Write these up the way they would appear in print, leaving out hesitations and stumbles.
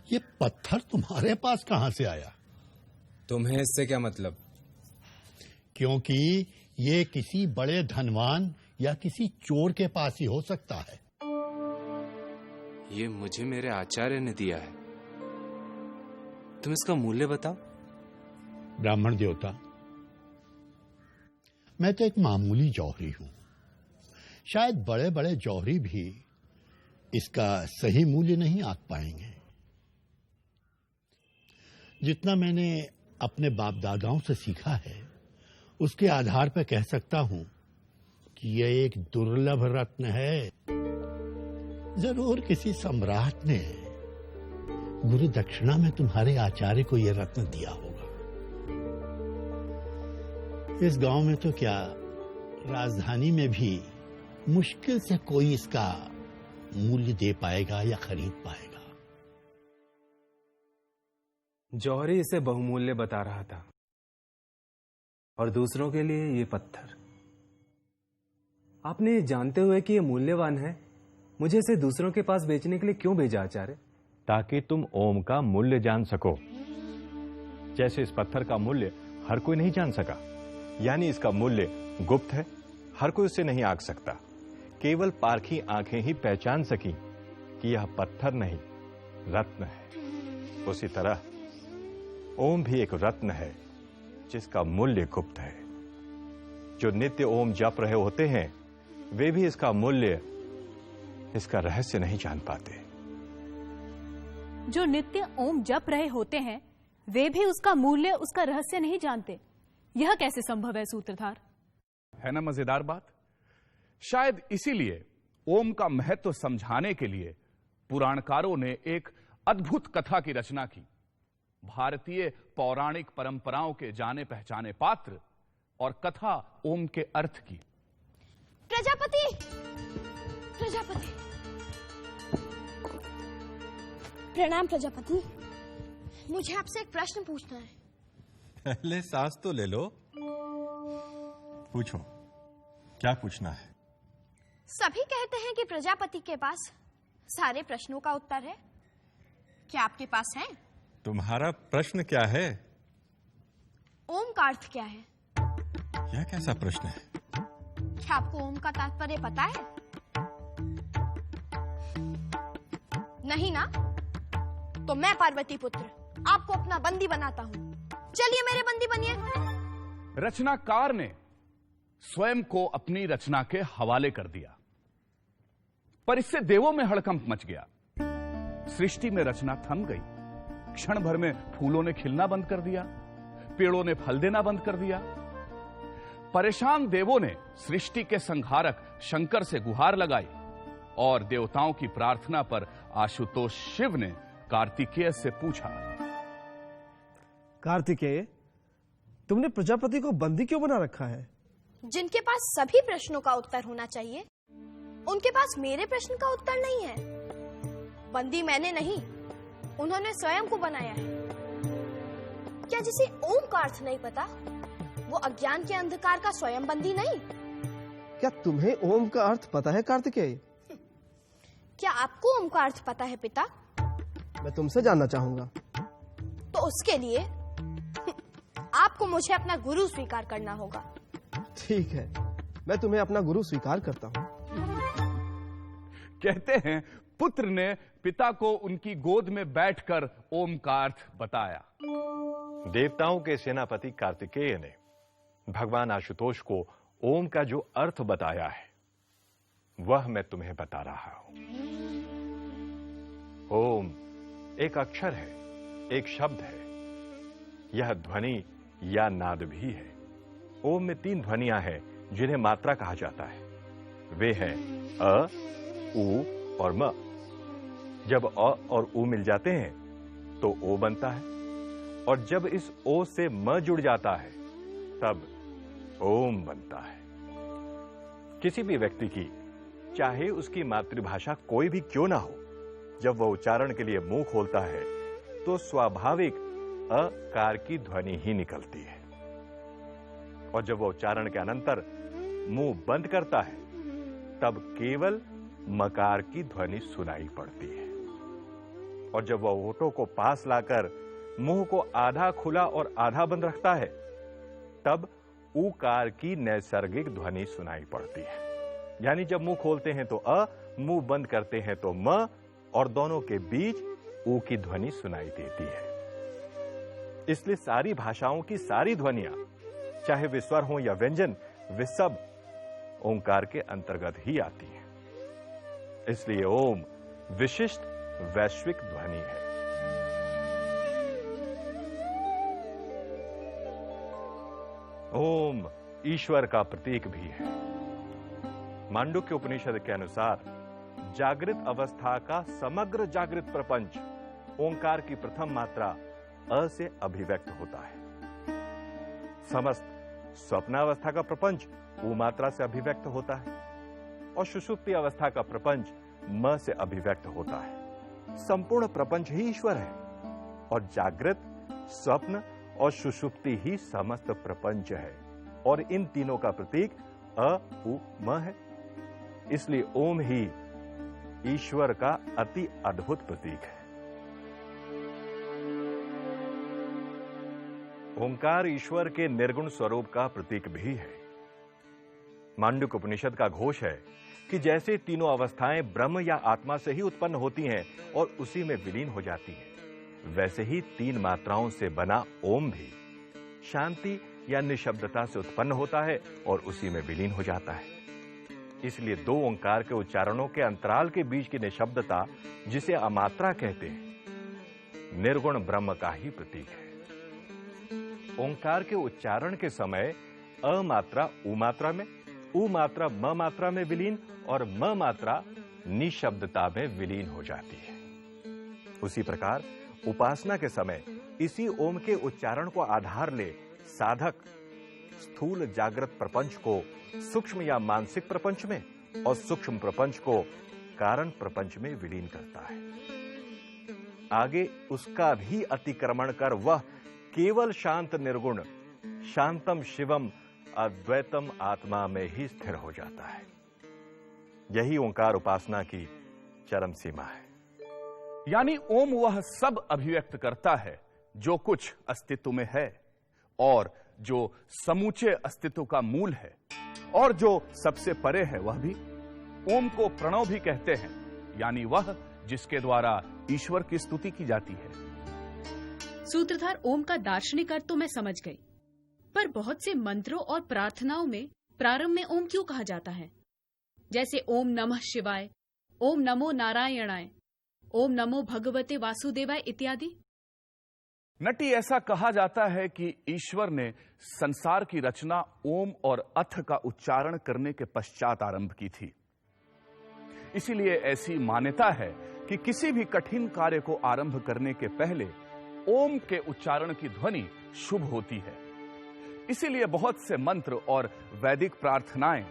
ये पत्थर तुम्हारे पास कहां से आया? तुम्हें इससे क्या मतलब? क्योंकि ये किसी बड़े धनवान या किसी चोर के पास ही हो सकता है। ये मुझे मेरे आचार्य ने दिया है। तुम इसका मूल्य बताओ। ब्राह्मण देवता, मैं तो एक मामूली जौहरी हूं। शायद बड़े बड़े जौहरी भी इसका सही मूल्य नहीं आंक पाएंगे। जितना मैंने अपने बाप दादाओं से सीखा है, उसके आधार पर कह सकता हूं कि यह एक दुर्लभ रत्न है। जरूर किसी सम्राट ने गुरु दक्षिणा में तुम्हारे आचार्य को यह रत्न दिया होगा। इस गांव में तो क्या, राजधानी में भी मुश्किल से कोई इसका मूल्य दे पाएगा या खरीद पाएगा। जौहरी इसे बहुमूल्य बता रहा था, और दूसरों के लिए ये पत्थर। आपने जानते हुए कि ये मूल्यवान है, मुझे इसे दूसरों के पास बेचने के लिए क्यों भेजा आचार्य? ताकि तुम ओम का मूल्य जान सको। जैसे इस पत्थर का मूल्य हर कोई नहीं जान सका, यानी इसका मूल्य गुप्त है, हर कोई उसे नहीं आंक सकता। केवल पारखी आंखें ही पहचान सकी कि यह पत्थर नहीं, रत्न है। उसी तरह ओम भी एक रत्न है जिसका मूल्य गुप्त है। जो नित्य ओम जप रहे होते हैं, वे भी इसका मूल्य, इसका रहस्य नहीं जान पाते। जो नित्य ओम जप रहे होते हैं, वे भी उसका मूल्य, उसका रहस्य नहीं जानते। यह कैसे संभव है सूत्रधार? है ना मजेदार बात? शायद इसीलिए ओम का महत्व समझाने के लिए पुराणकारों ने एक अद्भुत कथा की रचना की। भारतीय पौराणिक परंपराओं के जाने पहचाने पात्र और कथा ओम के अर्थ की। प्रजापति, प्रजापति, प्रणाम प्रजापति। मुझे आपसे एक प्रश्न पूछना है। पहले सांस तो ले लो। पूछो, क्या पूछना है? सभी कहते हैं कि प्रजापति के पास सारे प्रश्नों का उत्तर है। क्या आपके पास है? तुम्हारा प्रश्न क्या है? ओम का अर्थ क्या है? यह कैसा प्रश्न है? क्या आपको ओम का तात्पर्य पता है? नहीं ना? तो मैं पार्वती पुत्र आपको अपना बंदी बनाता हूं। चलिए मेरे बंदी बनिए। रचनाकार ने स्वयं को अपनी रचना के हवाले कर दिया, पर इससे देवों में हड़कंप मच गया। सृष्टि में रचना थम गई। क्षण भर में फूलों ने खिलना बंद कर दिया, पेड़ों ने फल देना बंद कर दिया। परेशान देवों ने सृष्टि के संहारक शंकर से गुहार लगाई, और देवताओं की प्रार्थना पर आशुतोष शिव ने कार्तिकेय से पूछा, कार्तिकेय, तुमने प्रजापति को बंदी क्यों बना रखा है? जिनके पास सभी प्रश्नों का उत्तर होना चाहिए, उनके पास मेरे प्रश्न का उत्तर नहीं है। बंदी मैंने नहीं, उन्होंने स्वयं को बनाया है। क्या जिसे ओम का अर्थ नहीं पता, वो अज्ञान के अंधकार का स्वयं बंदी नहीं? क्या तुम्हें ओम का अर्थ पता है कार्तिकेय? क्या आपको ओम का अर्थ पता है पिता? मैं तुमसे जानना चाहूंगा। तो उसके लिए आपको मुझे अपना गुरु स्वीकार करना होगा। ठीक है, मैं तुम्हें अपना गुरु स्वीकार करता हूं। कहते हैं पुत्र ने पिता को उनकी गोद में बैठकर ओम का अर्थ बताया। देवताओं के सेनापति कार्तिकेय ने भगवान आशुतोष को ओम का जो अर्थ बताया है, वह मैं तुम्हें बता रहा हूं। ओम एक अक्षर है, एक शब्द है। यह ध्वनि या नाद भी है। ओम में 3 ध्वनियां हैं जिन्हें मात्रा कहा जाता है। वे हैं अ, उ और म। जब अ और उ मिल जाते हैं तो ओ बनता है, और जब इस ओ से म जुड़ जाता है तब ओम बनता है। किसी भी व्यक्ति की, चाहे उसकी मातृभाषा कोई भी क्यों ना हो, जब वह उच्चारण के लिए मुंह खोलता है तो स्वाभाविक अकार की ध्वनि ही निकलती है, और जब वह उच्चारण के अनंतर मुंह बंद करता है तब केवल मकार की ध्वनि सुनाई पड़ती है। और जब वह ओटों को पास लाकर मुंह को आधा खुला और आधा बंद रखता है, तब ऊकार की नैसर्गिक ध्वनि सुनाई पड़ती है। यानी जब मुंह खोलते हैं तो अ, मुंह बंद करते हैं तो म, और दोनों के बीच ऊ की ध्वनि सुनाई देती है। इसलिए सारी भाषाओं की सारी ध्वनियां, चाहे वे स्वर हों या व्यंजन, वे सब ओंकार के अंतर्गत ही आती हैं। इसलिए ओम विशिष्ट वैश्विक ध्वनि है। ओम ईश्वर का प्रतीक भी है। मांडुक्य उपनिषद के अनुसार जागृत अवस्था का समग्र जागृत प्रपंच ओंकार की प्रथम मात्रा अ से अभिव्यक्त होता है। समस्त स्वप्नावस्था का प्रपंच ऊ मात्रा से अभिव्यक्त होता है और सुषुप्ति अवस्था का प्रपंच म से अभिव्यक्त होता है। संपूर्ण प्रपंच ही ईश्वर है और जागृत, स्वप्न और सुषुप्ति ही समस्त प्रपंच है, और इन तीनों का प्रतीक अ, उ, म है। इसलिए ओम ही ईश्वर का अति अद्भुत प्रतीक है। ओंकार ईश्वर के निर्गुण स्वरूप का प्रतीक भी है। मांडुक्य उपनिषद का घोष है कि जैसे तीनों अवस्थाएं ब्रह्म या आत्मा से ही उत्पन्न होती हैं और उसी में विलीन हो जाती हैं, वैसे ही तीन मात्राओं से बना ओम भी शांति या निशब्दता से उत्पन्न होता है और उसी में विलीन हो जाता है। इसलिए दो ओंकार के उच्चारणों के अंतराल के बीच की निशब्दता, जिसे अमात्रा कहते हैं, निर्गुण ब्रह्म का ही प्रतीक है। ओंकार के उच्चारण के समय अ मात्रा उ मात्रा में, उ मात्रा म मात्रा में विलीन और म मात्रा निशब्दता में विलीन हो जाती है। उसी प्रकार उपासना के समय इसी ओम के उच्चारण को आधार ले साधक स्थूल जागृत प्रपंच को सूक्ष्म या मानसिक प्रपंच में और सूक्ष्म प्रपंच को कारण प्रपंच में विलीन करता है। आगे उसका भी अतिक्रमण कर वह केवल शांत निर्गुण शांतम शिवम अद्वैतम आत्मा में ही स्थिर हो जाता है। यही ओंकार उपासना की चरम सीमा है। यानी ओम वह सब अभिव्यक्त करता है जो कुछ अस्तित्व में है और जो समूचे अस्तित्व का मूल है, और जो सबसे परे है वह भी। ओम को प्रणव भी कहते हैं, यानी वह जिसके द्वारा ईश्वर की स्तुति की जाती है। सूत्रधार ओम का दार्शनिक अर्थ तो मैं समझ गई, पर बहुत से मंत्रों और प्रार्थनाओं में प्रारंभ में ओम क्यों कहा जाता है? जैसे ओम नमः शिवाय, ओम नमो नारायणाय, ओम नमो भगवते वासुदेवाय इत्यादि। नटी, ऐसा कहा जाता है कि ईश्वर ने संसार की रचना ओम और अथ का उच्चारण करने के पश्चात आरंभ की थी। इसीलिए ऐसी मान्यता है कि किसी भी कठिन कार्य को आरंभ करने के पहले ओम के उच्चारण की ध्वनि शुभ होती है। इसीलिए बहुत से मंत्र और वैदिक प्रार्थनाएं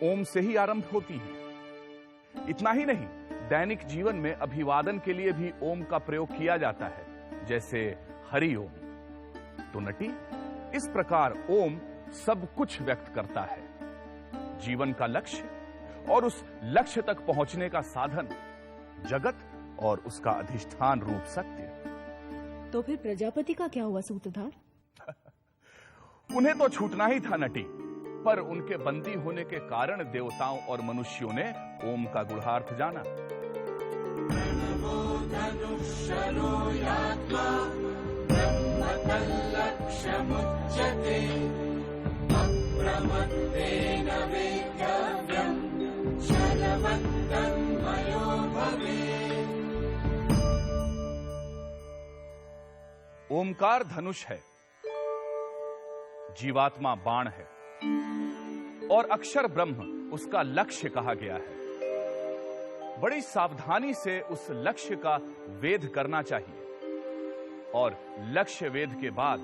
ओम से ही आरंभ होती हैं। इतना ही नहीं, दैनिक जीवन में अभिवादन के लिए भी ओम का प्रयोग किया जाता है, जैसे हरि ओम। तो नटी, इस प्रकार ओम सब कुछ व्यक्त करता है, जीवन का लक्ष्य और उस लक्ष्य तक पहुंचने का साधन, जगत और उसका अधिष्ठान रूप सत्य। तो फिर प्रजापति का क्या हुआ सूत्रधार? उन्हें तो छूटना ही था नटी, पर उनके बंदी होने के कारण देवताओं और मनुष्यों ने ओम का गूढ़ार्थ जाना। ओमकार धनुष है, जीवात्मा बाण है और अक्षर ब्रह्म उसका लक्ष्य कहा गया है। बड़ी सावधानी से उस लक्ष्य का वेध करना चाहिए और लक्ष्य वेध के बाद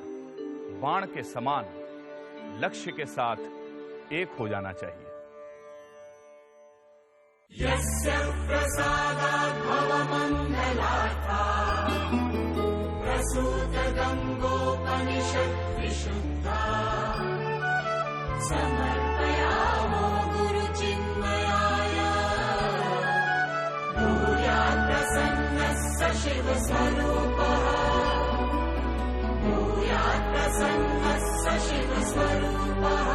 बाण के समान लक्ष्य के साथ एक हो जाना चाहिए। यस्य प्रसादात् भवमङ्गलार्था प्रसूतगङ्गोपनिषत् विशुद्धा समर्पयामो गुरुचिन्मयाय भूयात् प्रसन्नः स शिवस्वरूपः भूयात् प्रसन्नः स शिवस्वरूपः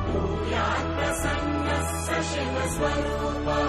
भूयात् प्रसन्नः स शिवस्वरूपः